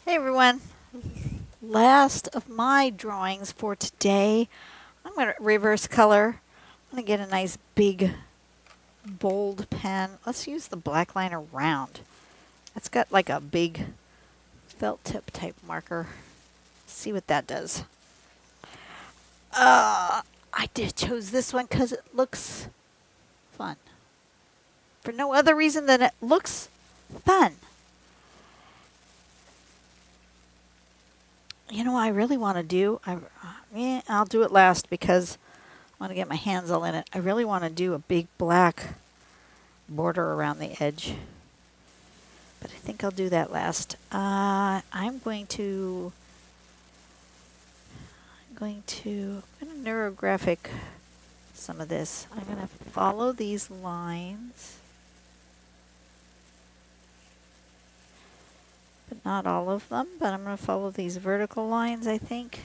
Hey everyone, last of my drawings for today. I'm going to reverse color. I'm going to get a nice big bold pen. Let's use the black liner round. It's got like a big felt tip type marker. See what that does. I did chose this one because it looks fun. For no other reason than it looks fun. You know what I really want to do? I'll do it last because I want to get my hands all in it. I really want to do a big black border around the edge. But I think I'll do that last. I'm going to neurographic some of this. I'm going to follow these lines. But not all of them, but I'm going to follow these vertical lines, I think.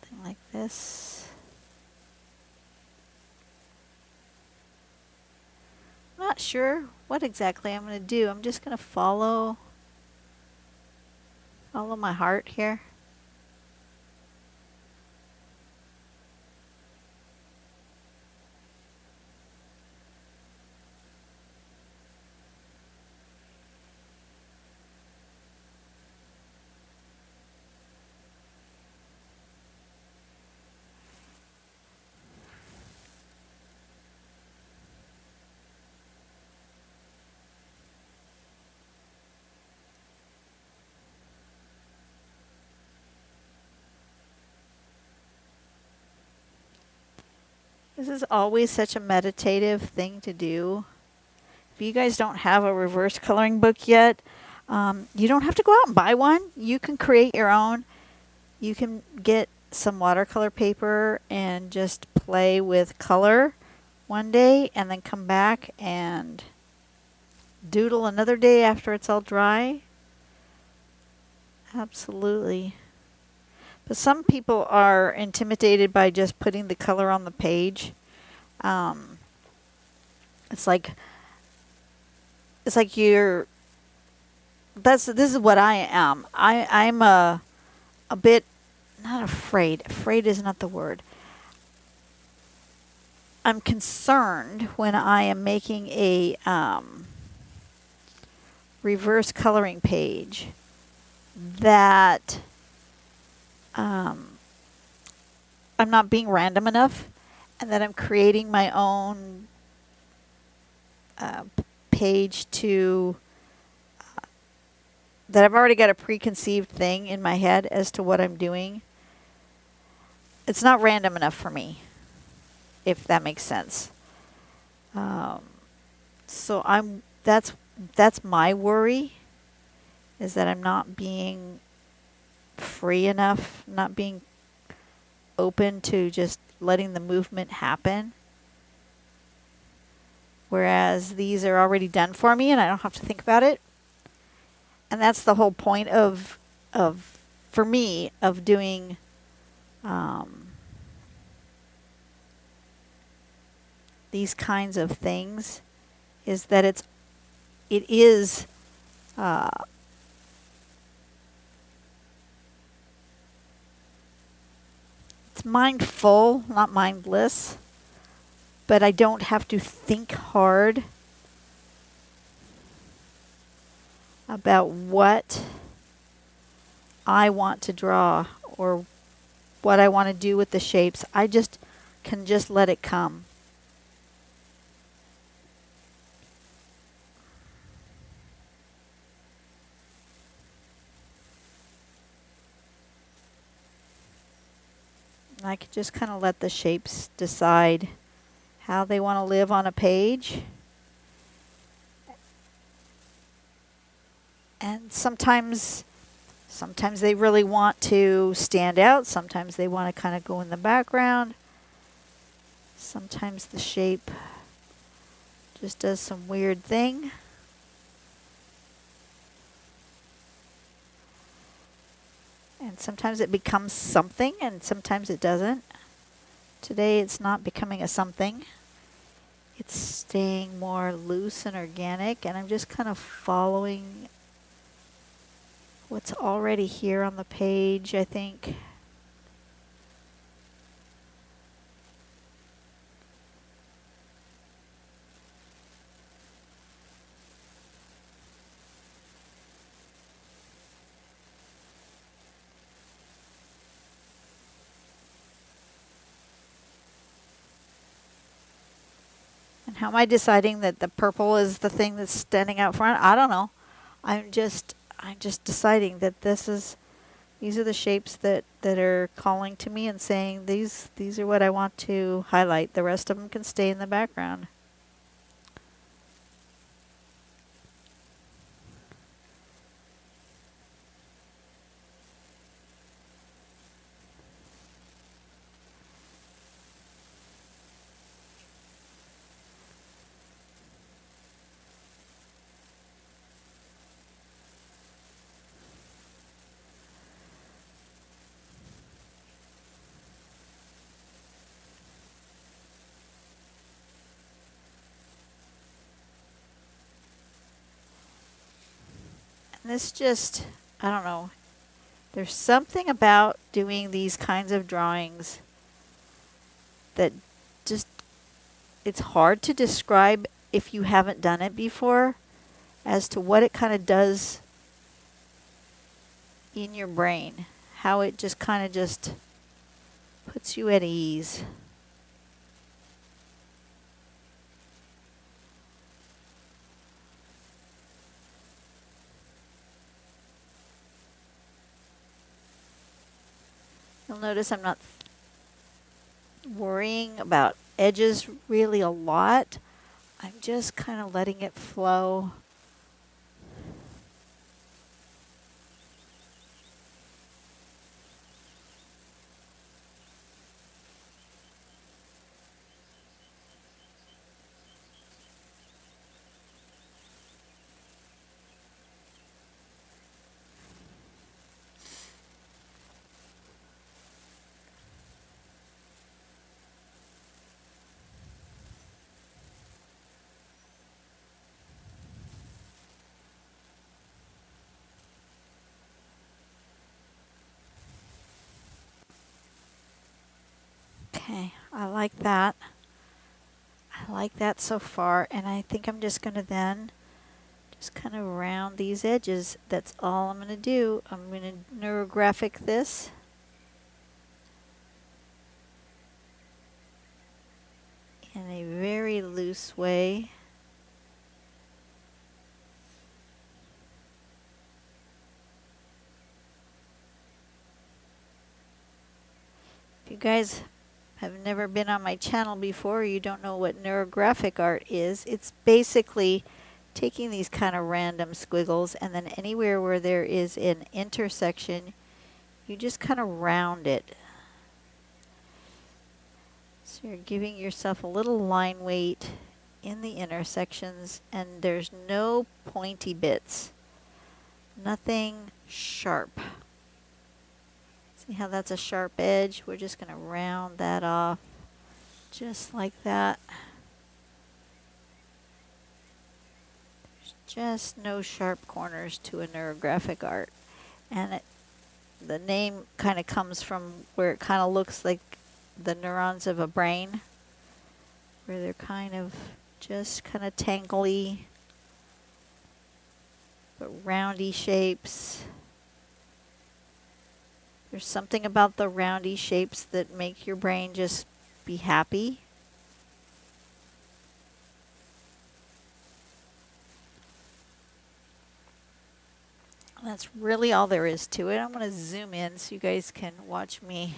Something like this. I'm not sure what exactly I'm going to do. I'm just going to follow my heart here. This is always such a meditative thing to do. If you guys don't have a reverse coloring book yet, you don't have to go out and buy one. You can create your own. You can get some watercolor paper and just play with color one day and then come back and doodle another day after it's all dry. Absolutely. But some people are intimidated by just putting the color on the page. It's like you're. This is what I am. I'm a bit not afraid. Afraid is not the word. I'm concerned when I am making a reverse coloring page that I'm not being random enough and that I'm creating my own page to that I've already got a preconceived thing in my head as to what I'm doing. It's not random enough for me, if that makes sense. So that's my worry, is that I'm not being free enough, not being open to just letting the movement happen. Whereas these are already done for me and I don't have to think about it. And that's the whole point of for me, of doing these kinds of things, is that it is it's mindful, not mindless, but I don't have to think hard about what I want to draw or what I want to do with the shapes. I just can just let it come. I could just kind of let the shapes decide how they want to live on a page. And sometimes they really want to stand out. Sometimes they want to kind of go in the background. Sometimes the shape just does some weird thing. And sometimes it becomes something and sometimes it doesn't. Today it's not becoming a something. It's staying more loose and organic, and I'm just kind of following what's already here on the page, I think. And how am I deciding that the purple is the thing that's standing out front? I don't know. I'm just deciding that these are the shapes that are calling to me and saying these are what I want to highlight. The rest of them can stay in the background. And this just, I don't know. There's something about doing these kinds of drawings that just, it's hard to describe if you haven't done it before as to what it kind of does in your brain. How it just kind of just puts you at ease. You'll notice I'm not worrying about edges really a lot. I'm just kind of letting it flow. Okay, I like that. I like that so far, and I think I'm just going to then just kind of round these edges. That's all I'm going to do. I'm going to neurographic this. In a very loose way. If you guys have never been on my channel before, you don't know what neurographic art is, it's basically taking these kind of random squiggles and then anywhere where there is an intersection, you just kind of round it. So you're giving yourself a little line weight in the intersections, and there's no pointy bits. Nothing sharp. See how that's a sharp edge? We're just going to round that off just like that. There's just no sharp corners to a neurographic art. And the name kind of comes from where it kind of looks like the neurons of a brain, where they're kind of just kind of tangly, but roundy shapes. There's something about the roundy shapes that make your brain just be happy. That's really all there is to it. I'm going to zoom in so you guys can watch me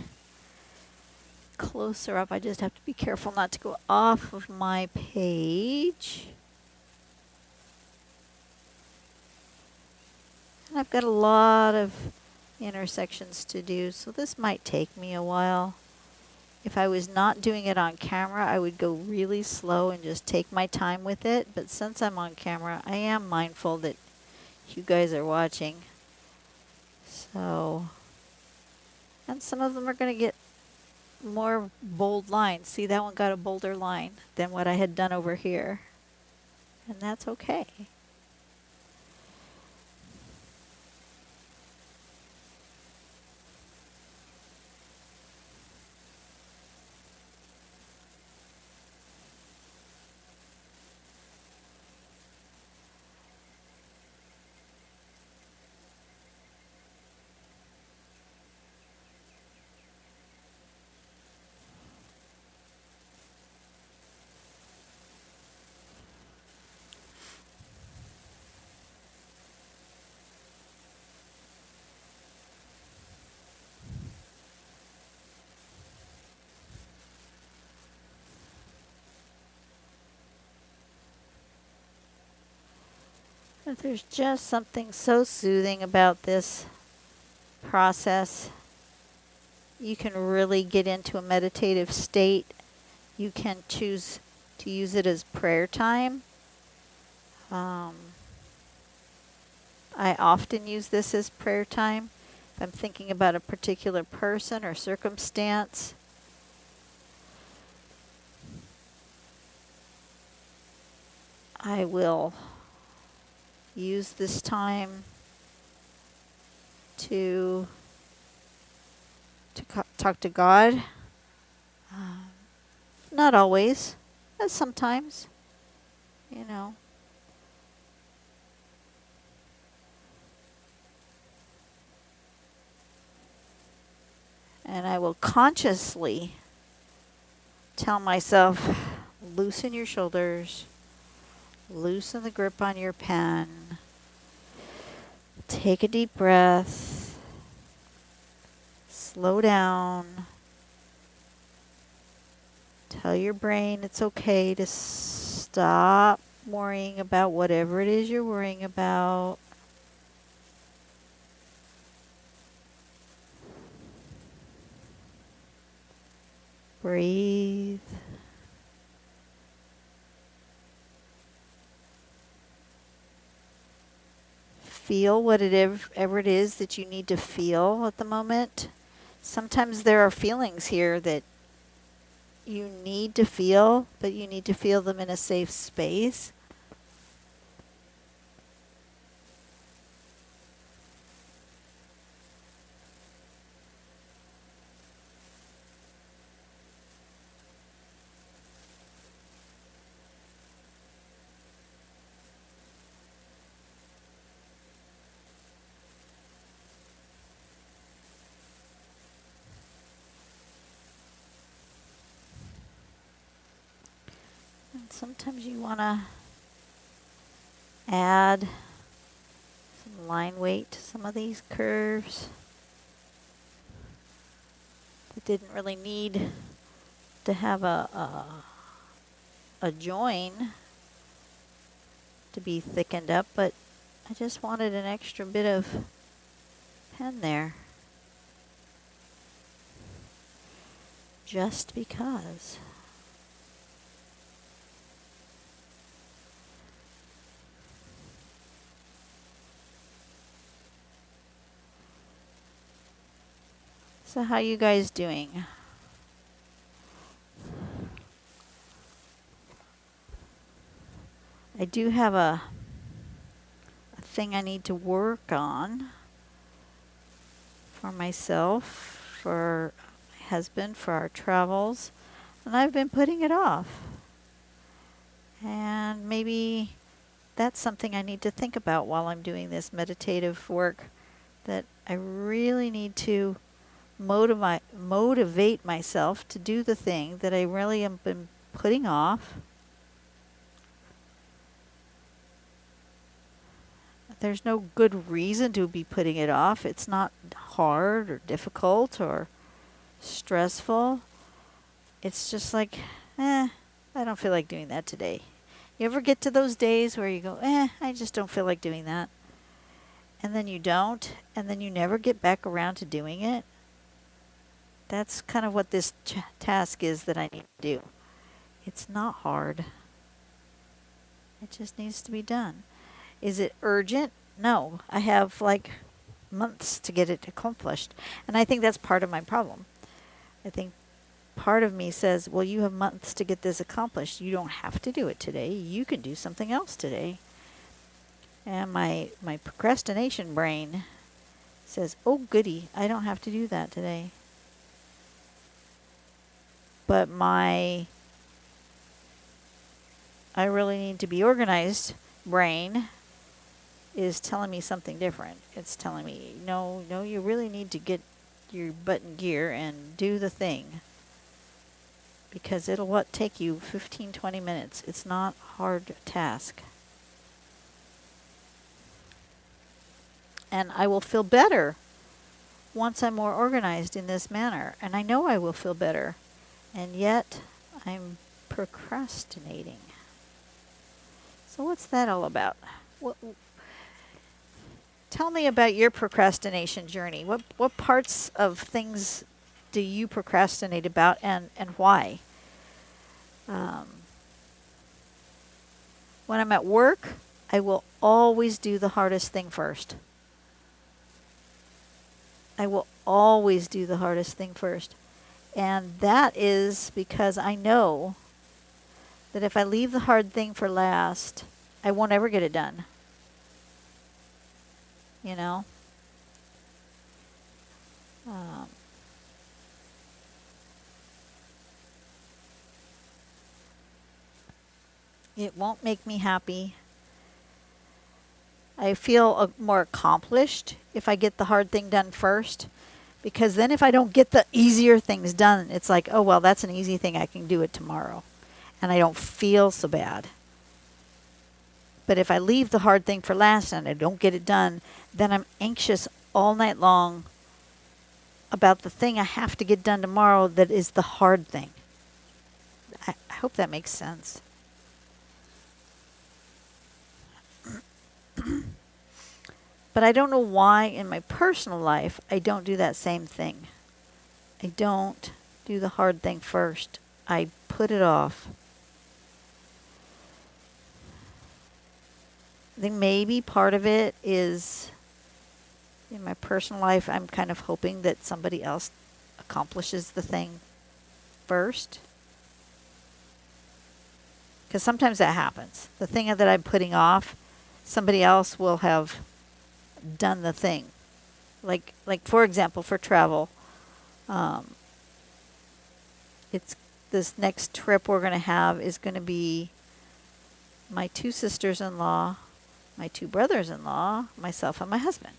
closer up. I just have to be careful not to go off of my page. And I've got a lot of intersections to do, so this might take me a while. If I was not doing it on camera, I would go really slow and just take my time with it. But since I'm on camera, I am mindful that you guys are watching. So, and some of them are going to get more bold lines. See, that one got a bolder line than what I had done over here. And that's okay. But there's just something so soothing about this process. You can really get into a meditative state. You can choose to use it as prayer time. I often use this as prayer time. If I'm thinking about a particular person or circumstance, I will use this time to talk to God. Not always, but sometimes, you know. And I will consciously tell myself, loosen your shoulders, loosen the grip on your pen, take a deep breath, slow down, tell your brain it's okay to stop worrying about whatever it is you're worrying about. Breathe. Feel whatever it is that you need to feel at the moment. Sometimes there are feelings here that you need to feel, but you need to feel them in a safe space. And sometimes you want to add some line weight to some of these curves that didn't really need to have a join to be thickened up, but I just wanted an extra bit of pen there. Just because. So how you guys doing? I do have a thing I need to work on for myself, for my husband, for our travels, and I've been putting it off. And maybe that's something I need to think about while I'm doing this meditative work, that I really need to motivate myself to do the thing that I really have been putting off. There's no good reason to be putting it off. It's not hard or difficult or stressful. It's just like, I don't feel like doing that today. You ever get to those days where you go, I just don't feel like doing that? And then you don't, and then you never get back around to doing it? That's kind of what this task is that I need to do. It's not hard. It just needs to be done. Is it urgent? No. I have like months to get it accomplished. And I think that's part of my problem. I think part of me says, well, you have months to get this accomplished. You don't have to do it today. You can do something else today. And my procrastination brain says, oh, goody, I don't have to do that today. But I really need to be organized brain is telling me something different. It's telling me, no, you really need to get your butt in gear and do the thing. Because it'll take you 15, 20 minutes. It's not a hard task. And I will feel better once I'm more organized in this manner. And I know I will feel better. And yet, I'm procrastinating. So what's that all about? Tell me about your procrastination journey. What parts of things do you procrastinate about, and why? When I'm at work, I will always do the hardest thing first. I will always do the hardest thing first. And that is because I know that if I leave the hard thing for last, I won't ever get it done. You know? It won't make me happy. I feel more accomplished if I get the hard thing done first. Because then if I don't get the easier things done, it's like, oh, well, that's an easy thing. I can do it tomorrow. And I don't feel so bad. But if I leave the hard thing for last and I don't get it done, then I'm anxious all night long about the thing I have to get done tomorrow that is the hard thing. I hope that makes sense. But I don't know why in my personal life I don't do that same thing. I don't do the hard thing first. I put it off. I think maybe part of it is in my personal life I'm kind of hoping that somebody else accomplishes the thing first. Because sometimes that happens. The thing that I'm putting off, somebody else will have done the thing. Like for example, for travel, it's this next trip we're going to have is going to be my 2 sisters-in-law, my 2 brothers-in-law, myself, and my husband.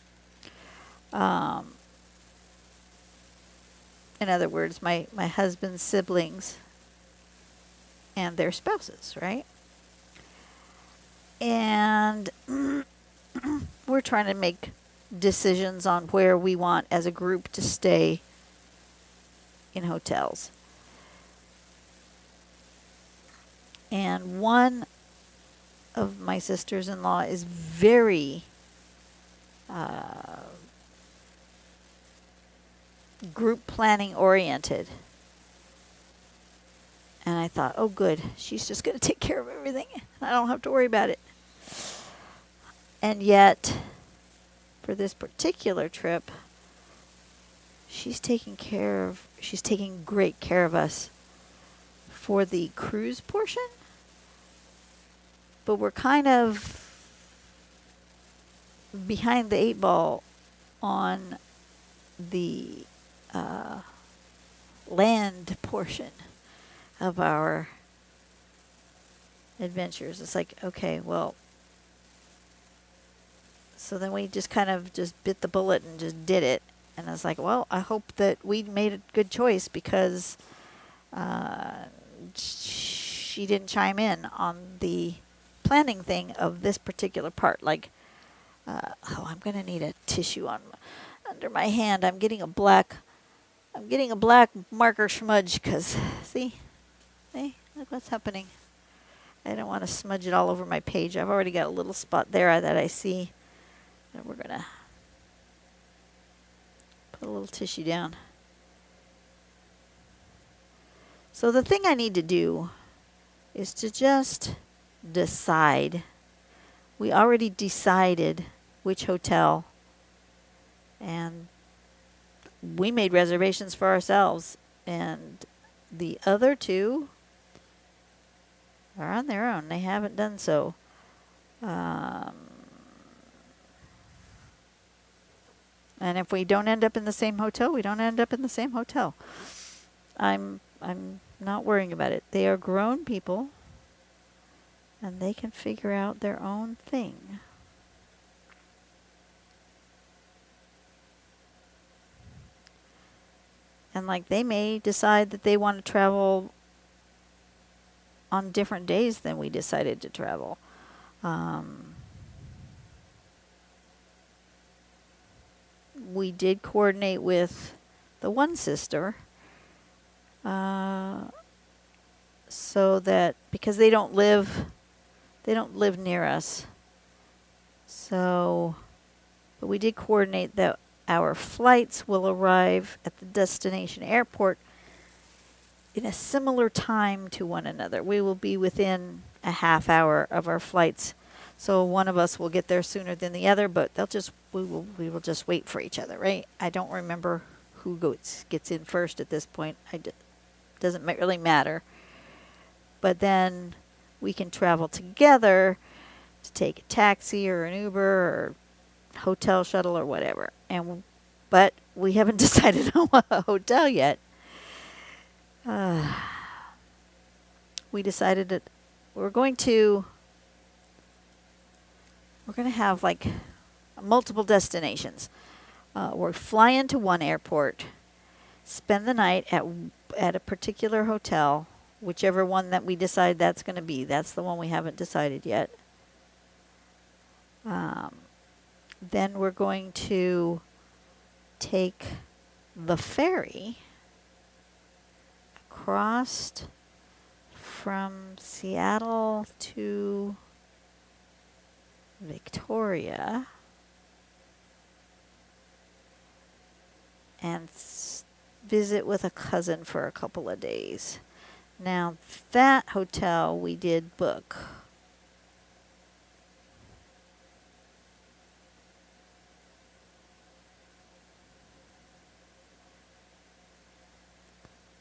In other words, my husband's siblings and their spouses, right? And we're trying to make decisions on where we want as a group to stay in hotels. And one of my sisters-in-law is very group planning oriented. And I thought, oh good, she's just going to take care of everything. I don't have to worry about it. And yet, for this particular trip, she's taking great care of us for the cruise portion. But we're kind of behind the 8 ball on the land portion of our adventures. It's like, okay, well, so then we just kind of just bit the bullet and just did it. And I was like, well, I hope that we made a good choice because she didn't chime in on the planning thing of this particular part. Like, I'm going to need a tissue under my hand. I'm getting a black marker smudge because, see, look what's happening. I don't want to smudge it all over my page. I've already got a little spot there that I see. And we're going to put a little tissue down. So the thing I need to do is to just decide. We already decided which hotel, and we made reservations for ourselves, and the other two are on their own. They haven't done so. And if we don't end up in the same hotel, we don't end up in the same hotel. I'm not worrying about it. They are grown people, and they can figure out their own thing. And like, they may decide that they want to travel on different days than we decided to travel. We did coordinate with the one sister, so that, because they don't live near us. So, but we did coordinate that our flights will arrive at the destination airport in a similar time to one another. We will be within a half hour of our flights. So one of us will get there sooner than the other, but we will just wait for each other, right? I don't remember who gets in first at this point. Doesn't really matter. But then we can travel together to take a taxi or an Uber or hotel shuttle or whatever. But we haven't decided on a hotel yet. We decided that we're going to have like multiple destinations. We're fly into one airport, spend the night at a particular hotel, whichever one that we decide that's going to be. That's the one we haven't decided yet. Then we're going to take the ferry across from Seattle to Victoria and visit with a cousin for a couple of days. Now, that hotel we did book.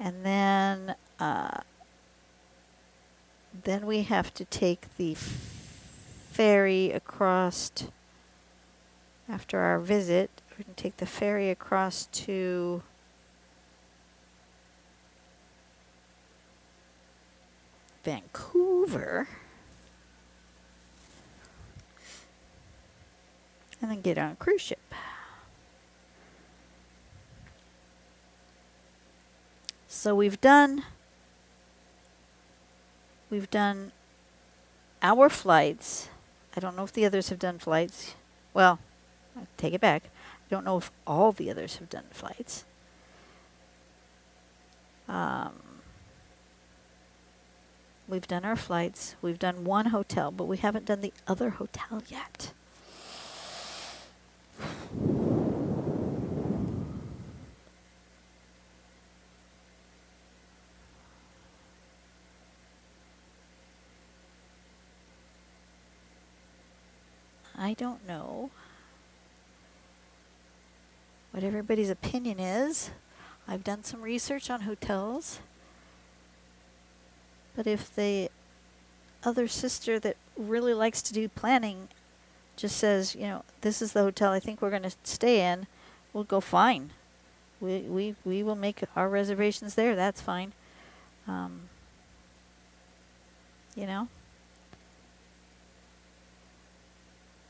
And then we have to take the ferry across after our visit. We're going to take the ferry across to Vancouver and then get on a cruise ship. So we've done our flights. I don't know if the others have done flights. Well, I take it back. I don't know if all the others have done flights. We've done our flights. We've done one hotel, but we haven't done the other hotel yet. I don't know what everybody's opinion is. I've done some research on hotels. But if the other sister that really likes to do planning just says, this is the hotel I think we're going to stay in, we'll go fine. We will make our reservations there. That's fine.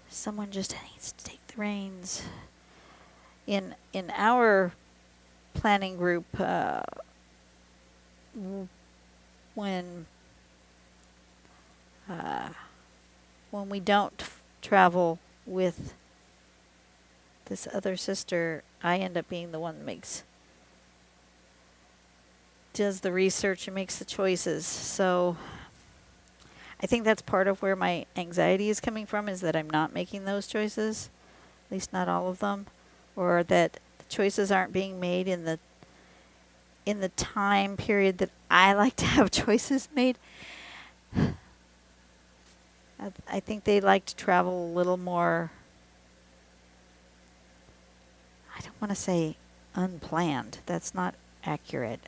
Someone just needs to take the reins. In our planning group, when we don't travel with this other sister, I end up being the one that does the research and makes the choices. So I think that's part of where my anxiety is coming from, is that I'm not making those choices, at least not all of them, or that the choices aren't being made in in the time period that I like to have choices made, I think they like to travel a little more, I don't want to say unplanned. That's not accurate.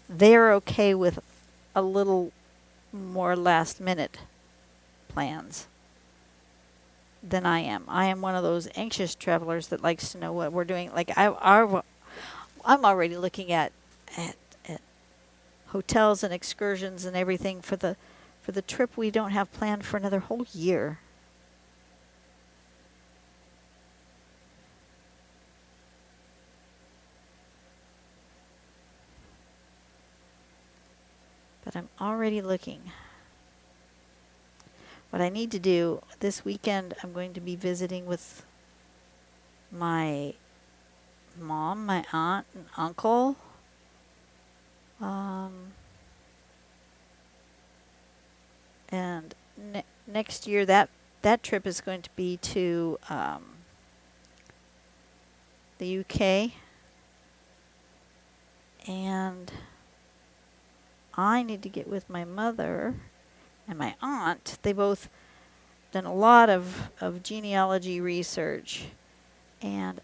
They're okay with a little more last minute plans than I am. I am one of those anxious travelers that likes to know what we're doing. Like I'm already looking at hotels and excursions and everything for the trip we don't have planned for another whole year. But I'm already looking. What I need to do this weekend, I'm going to be visiting with my mom, my aunt, and uncle. And next year, that trip is going to be to the UK. And I need to get with my mother and my aunt. They both done a lot of genealogy research. And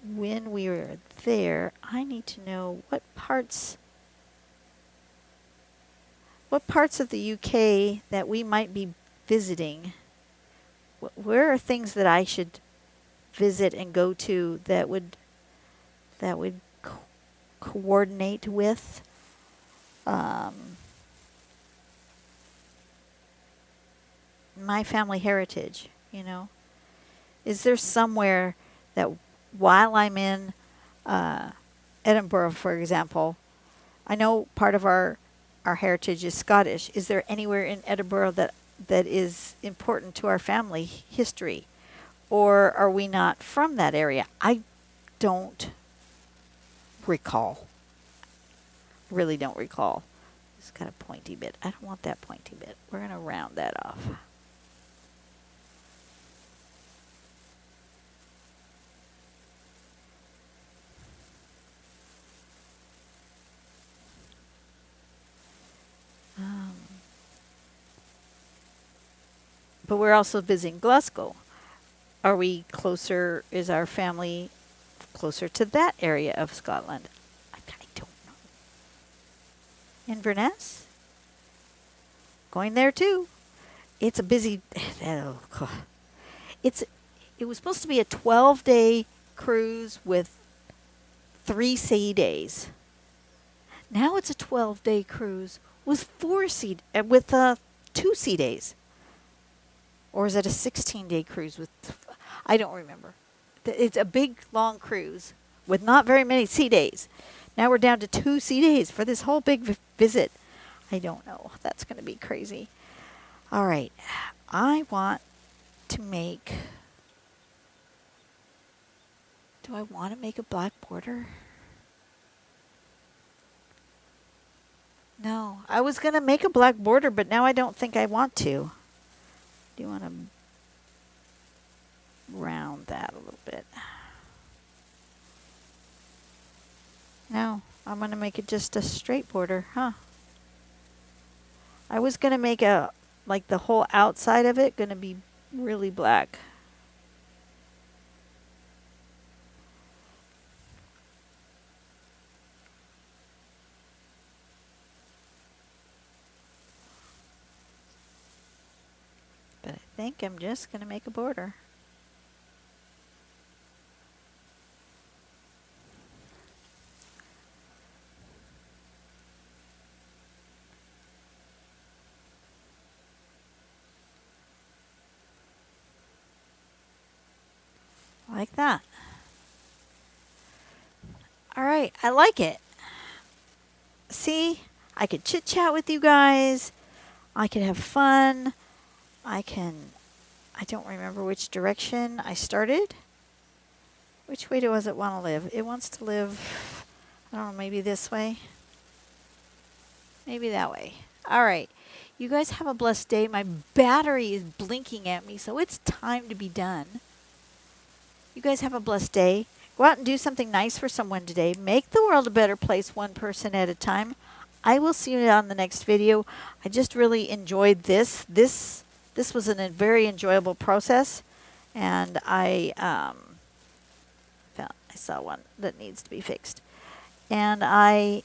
when we were there, I need to know what parts of the UK that we might be visiting. Where are things that I should visit and go to that would coordinate with my family heritage, you know? Is there somewhere that while I'm in Edinburgh, for example, I know part of our heritage is Scottish. Is there anywhere in Edinburgh that is important to our family history? Or are we not from that area? I don't recall. Really don't recall. It's got a pointy bit. I don't want that pointy bit. We're going to round that off. But we're also visiting Glasgow. Are we closer? Is our family closer to that area of Scotland? I don't know. Inverness? Going there too. It's a busy. It was supposed to be a 12-day cruise with 3 sea days. Now it's a 12-day cruise with 2 sea days. Or is it a 16-day cruise with... I don't remember. It's a big, long cruise with not very many sea days. Now we're down to 2 sea days for this whole big visit. I don't know. That's going to be crazy. All right. I want to make... Do I want to make a black border? No. I was going to make a black border, but now I don't think I want to. Do you want to round that a little bit? No, I'm going to make it just a straight border, huh? I was going to make like the whole outside of it going to be really black. But I think I'm just going to make a border. Like that. All right, I like it. See, I could chit chat with you guys. I could have fun. I don't remember which direction I started. Which way does it want to live? It wants to live, I don't know, maybe this way. Maybe that way. All right. You guys have a blessed day. My battery is blinking at me, so it's time to be done. You guys have a blessed day. Go out and do something nice for someone today. Make the world a better place one person at a time. I will see you on the next video. I just really enjoyed this. This was a very enjoyable process, and I saw one that needs to be fixed, and I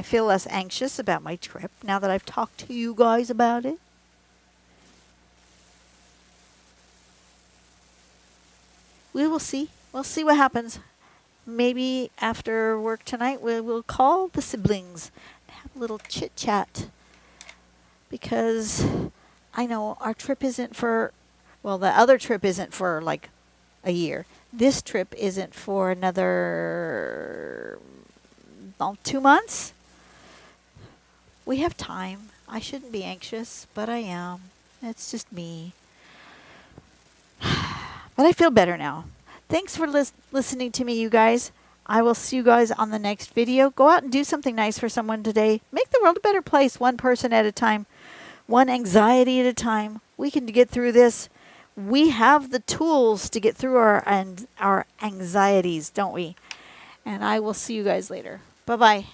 feel less anxious about my trip now that I've talked to you guys about it. We will see. We'll see what happens. Maybe after work tonight, we will call the siblings and have a little chit chat. Because I know our trip isn't for, well, the other trip isn't for like a year. This trip isn't for another 2 months. We have time. I shouldn't be anxious, but I am. It's just me. But I feel better now. Thanks for listening to me, you guys. I will see you guys on the next video. Go out and do something nice for someone today. Make the world a better place, one person at a time, one anxiety at a time. We can get through this. We have the tools to get through our anxieties, don't we? And I will see you guys later. Bye-bye.